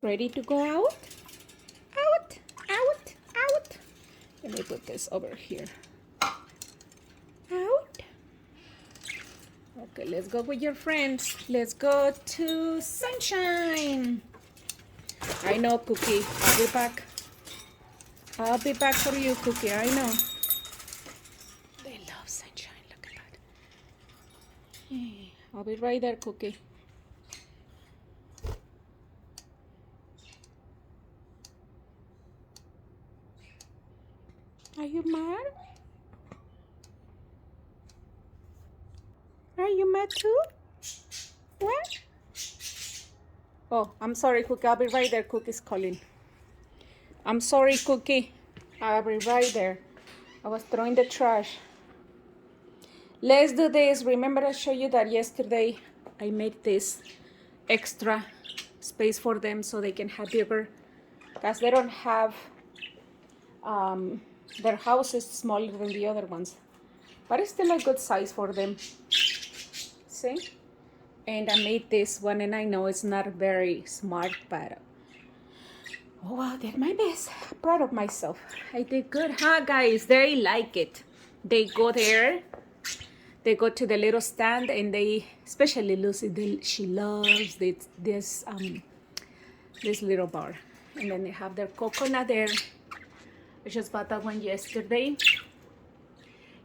Ready to go out? Out, out, out. Let me put this over here. Out. Okay, let's go with your friends. Let's go to Sunshine. I know, Cookie. I'll be back. I'll be back for you, Cookie. I know. They love Sunshine. Look at that. Hey, I'll be right there, Cookie. Are you mad? Are you mad too? What? Oh, I'm sorry, Cookie. I'll be right there. Cookie's calling. I'm sorry, Cookie. I'll be right there. I was throwing the trash. Let's do this. Remember I showed you that yesterday I made this extra space for them so they can have bigger, because they don't have, their house is smaller than the other ones, but it's still a good size for them. See? And I made this one, and I know it's not very smart, but oh wow, I did my best. Proud of myself. I did good, huh, guys? They like it. They go there. They go to the little stand, and they, especially Lucy, she loves this little bar. And then they have their coconut there. I just bought that one yesterday.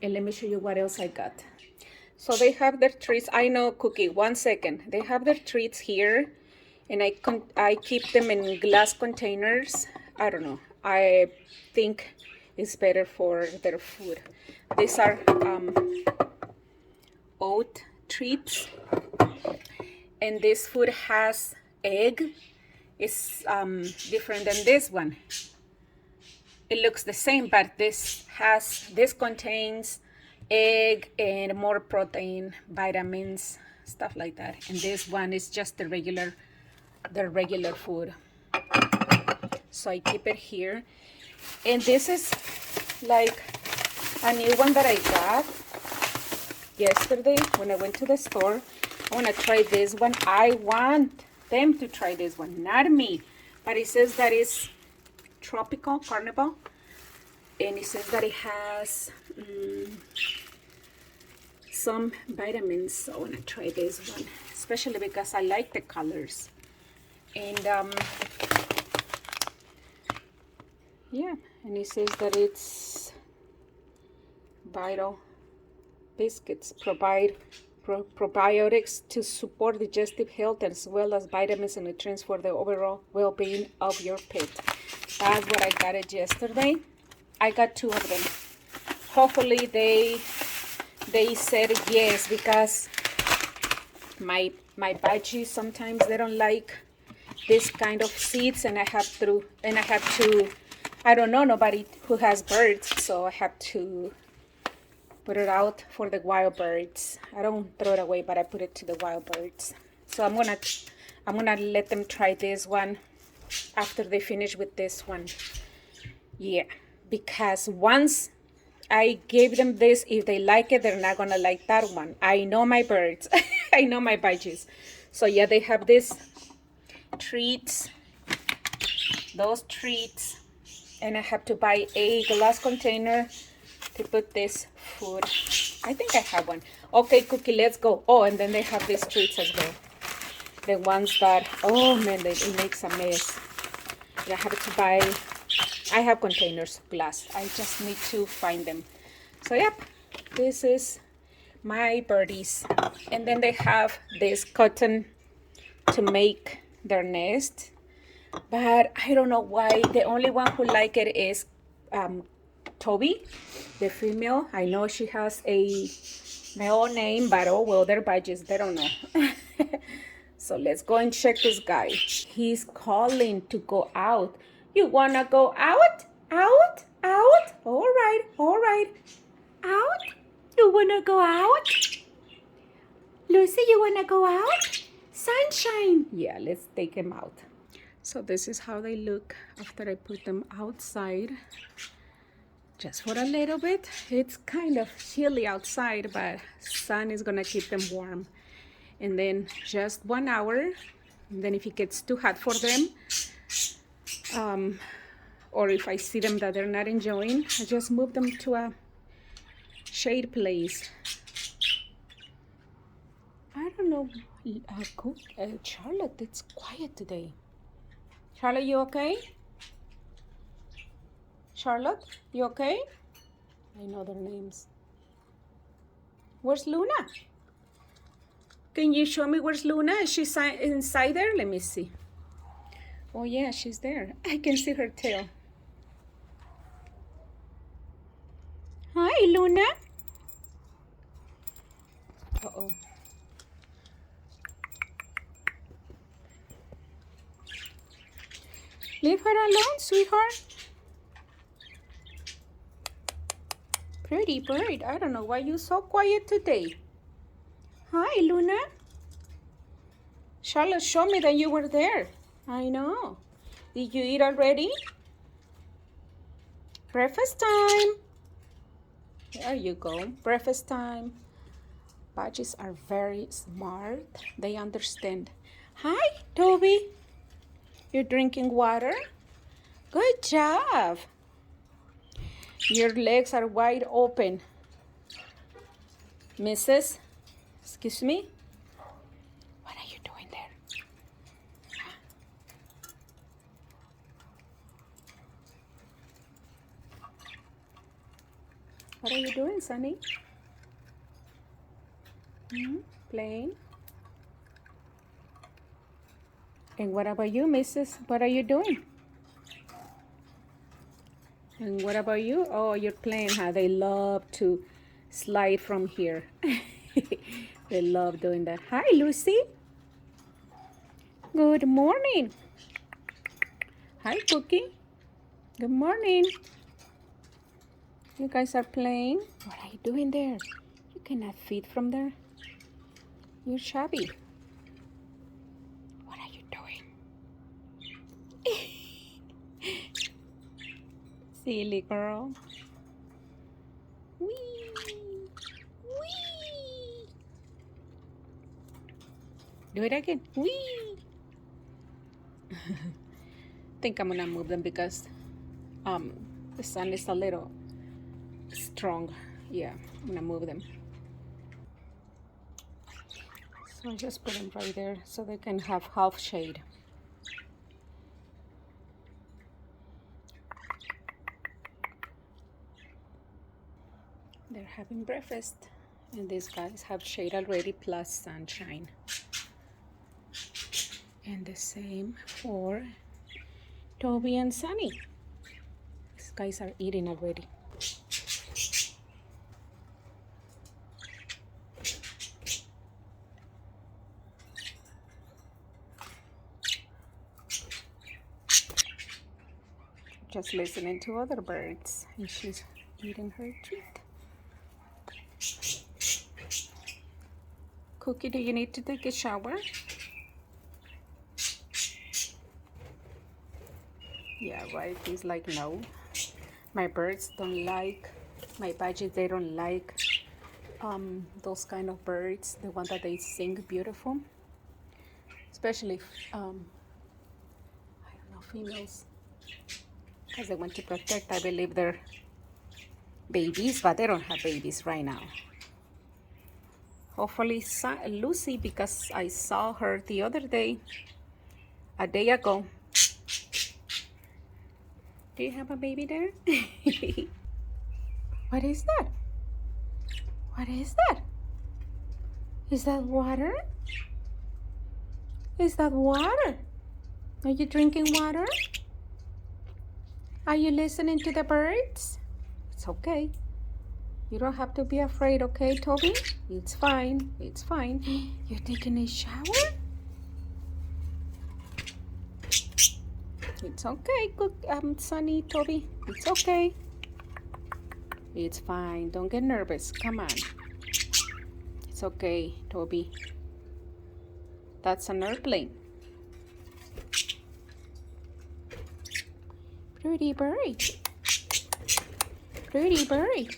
And let me show you what else I got. So they have their treats. I know, Cookie, 1 second. They have their treats here, and I keep them in glass containers. I don't know. I think it's better for their food. These are oat treats, and this food has egg. It's different than this one. It looks the same, but this contains egg and more protein, vitamins, stuff like that. And this one is just the regular food. So I keep it here. And this is like a new one that I got yesterday when I went to the store. I want to try this one. I want them to try this one, not me. But it says that it's tropical carnival, and it says that it has some vitamins. So I want to try this one, especially because I like the colors. And yeah, and it says that it's vital biscuits, provide probiotics to support digestive health, as well as vitamins and nutrients for the overall well-being of your pet. That's what I got it yesterday. I got 2 of them. Hopefully they said yes, because my budgies sometimes they don't like this kind of seeds, and I have to I don't know nobody who has birds, so I have to put it out for the wild birds. I don't throw it away, but I put it to the wild birds. So I'm gonna let them try this one after they finish with this one. Yeah, because once I gave them this, if they like it, they're not gonna like that one. I know my birds. I know my budgies. So yeah, they have this treats, those treats, and I have to buy a glass container to put this food. I think I have one. Okay, Cookie, let's go. Oh, and then they have these treats as well. The ones that, oh man, it makes a mess. I have to buy, I have containers of glass. I just need to find them. So yep, this is my birdies. And then they have this cotton to make their nest. But I don't know why. The only one who like it is Toby, the female. I know she has a male name, but oh well, they're budgies. They don't know. So let's go and check this guy. He's calling to go out. You wanna go out? Out? Out? All right, all right. Out? You wanna go out? Lucy, you wanna go out? Sunshine. Yeah, let's take him out. So this is how they look after I put them outside. Just for a little bit. It's kind of chilly outside, but sun is gonna keep them warm. And then just 1 hour, And then if it gets too hot for them, or if I see them that they're not enjoying, I just move them to a shade place. I don't know, Charlotte, it's quiet today. Charlotte, you okay? Charlotte, you okay? I know their names. Where's Luna? Can you show me where's Luna? Is she inside there? Let me see. Oh yeah, she's there. I can see her tail. Hi, Luna. Uh-oh. Leave her alone, sweetheart. Pretty bird. I don't know why you're so quiet today. Hi, Luna. Charlotte showed me that you were there. I know. Did you eat already? Breakfast time. There you go. Breakfast time. Budgies are very smart. They understand. Hi, Toby. You're drinking water? Good job. Your legs are wide open. Mrs. Excuse me? What are you doing there? What are you doing, Sonny? Playing? And what about you, Mrs.? What are you doing? And what about you? Oh, you're playing, huh? They love to slide from here. They love doing that. Hi, Lucy. Good morning. Hi, Cookie. Good morning. You guys are playing. What are you doing there? You cannot feed from there. You're shabby. What are you doing? Silly girl. Wee. Wee. Do it again. Wee. I think I'm gonna move them because the sun is a little strong. Yeah, I'm gonna move them. So I just put them right there so they can have half shade. They're having breakfast, and these guys have shade already plus sunshine. And the same for Toby and Sunny. These guys are eating already. Just listening to other birds, and she's eating her treat. Cookie, do you need to take a shower? Yeah, right. He's like, no. My birds don't like, my budgies, they don't like those kind of birds, the one that they sing beautiful. Especially, I don't know, females. Because they want to protect, I believe, their babies, but they don't have babies right now. Hopefully Lucy, because I saw her the other day, a day ago. Do you have a baby there? What is that? What is that? Is that water? Is that water? Are you drinking water? Are you listening to the birds? It's okay. You don't have to be afraid, okay, Toby? It's fine. It's fine. You're taking a shower? It's okay, Sunny, Toby. It's okay. It's fine. Don't get nervous. Come on. It's okay, Toby. That's an airplane. Pretty bird. Pretty bird.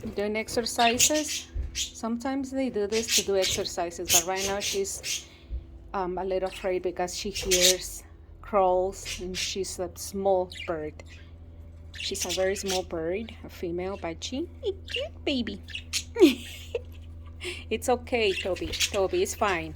You doing exercises? Sometimes they do this to do exercises, but right now she's a little afraid because she hears crows and she's a small bird. She's a very small bird, a female budgie. A cute baby. It's okay, Toby. Toby, it's fine.